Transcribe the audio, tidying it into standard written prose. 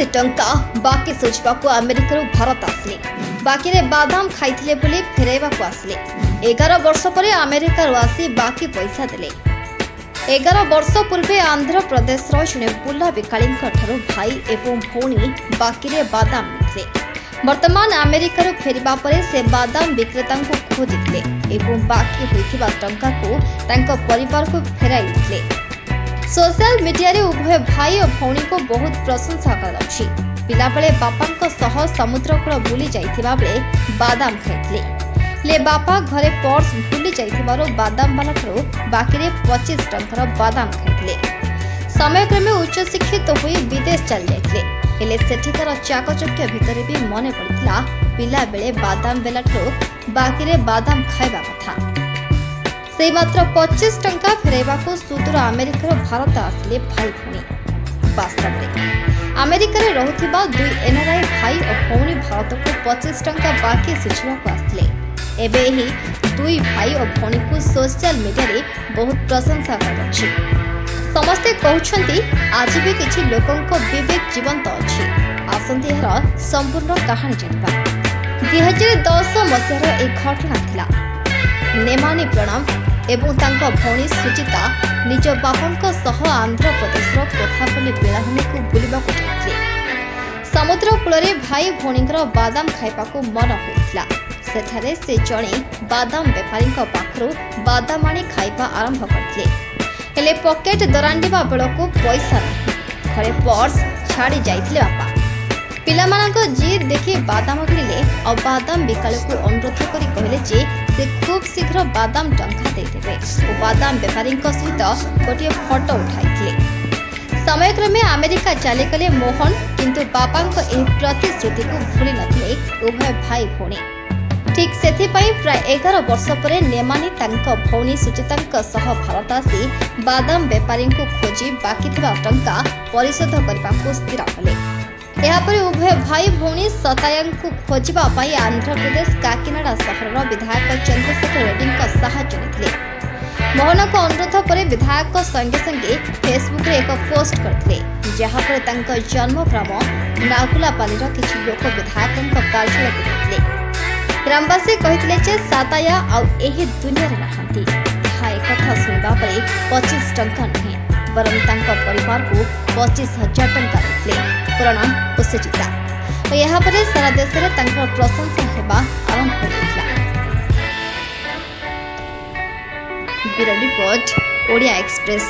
83 टंका बाकी सुझाव अमेरिका भारत आसिले बाकी बादाम खाई फेरैवा आसिले 11 वर्ष पर अमेरिका आसी बाकी पैसा देले 11 वर्ष पूर्वे आंध्र प्रदेश जड़े बुला बिकाली भाई एवं भौणी बाकी बादाम मिले वर्तमान अमेरिका फेरिबा परे से बादाम विक्रेता को खोजिले एवं बाकी होइथिबा टंका को परिवार को फेराई सोशल मीडिया रे उभय भाई और भौणी को बहुत प्रशंसा कराछि पिला बेले बापा सह समुद्र कूल बुली जाइथिबा बेले बादाम खाइथिले ले बापा घरे पर्स भूली जाइथिबारो बादाम वाला बाकी 25 टंकार बादाम खाइथिले समय क्रमे उच्च शिक्षित होई विदेश चल जाइथिले हेले सेठिकार चाकचक्य भितर भी मने पड़िथिला पिला बेले बादाम बेलाठो बाकी बादाम खाइबा कथा से मात्र 25 टंका फेरैवा को सुदूर अमेरिकार भारत आसिले भाई भौणी वास्तव में अमेरिका रहुथिबा दुई एनआरआई भाई और भौणी भारत को 25 टंका बाकी सुझाव आसिले एबे ही दुई भाई और भौणी को सोशल मीडिया रे बहुत प्रशंसा करछि समस्ते कहउछंती आज भी किछि लोकंक विवेक जीवंत अछि आसंती हर संपूर्ण कहानी जानिबा 2010 मसिहार एक घटना थिला नेमानी प्रणाम एवं तांका भौणी सुचिता निज बापा सह आंध्र प्रदेश कोथापल्ली बेलाभूमि को बुलिबाकु जाइथिले समुद्र कूल भाई भौणी बादाम खाइबा को मन होइथिला सेठारे से जणे बादाम बेपारी पाखरु बादाम आनी खाइबा आरंभ करथिले हेले पॉकेट दरांडीबा बेलको पैसा नहीं घरे पर्स छाड़ी जाइथिले बापा पिलामानक जिद देखि बादाम किଣିले और बादाम बिकाल को अनुरोध करी कहले जे से खूब शीघ्र बादाम टंका देदेवे और बादाम बेपारी सहित गोटे फोटो उठाइथिले समय क्रमे अमेरिका चली गले मोहन किंतु बापा प्रतिश्रुति को भूली नथिले उभय भाई भौणी ठीक सेथिपाई प्राय 11 वर्ष पर नेमानी तांको भौणी सुचिता सह भारत आसी बादाम बेपारी को खोजी बाकी थिबा टंका परिशोध करबा को स्थिर कले यापर उभय भाई भौणी सताया को खोजवा आंध्र प्रदेश काकीनाडा सहर विधायक चंद्रशेखर रेड्डी साहाय्य लेथिले मोहन को अनुरोध पर विधायक संगे संगे फेसबुक रे एक पोस्ट करथिले जहां पर तांको जन्म ग्राम नागुलापालीर किछि लोक विधायक कार्यालय को देखथिले ग्रामवासी कहिथिले जे साताया आ एही दुनिया रे नहंती हाय कथा सुनबा परे 25 टंका नहीं बरं तांको परिवार को 25,000 टंका देथिले प्रणाम सुचिता और यहाँ पर सारा देश में तांकर प्रशंसा हेबा आरंभ होइथिला ब्यूरो रिपोर्ट ओडिया एक्सप्रेस।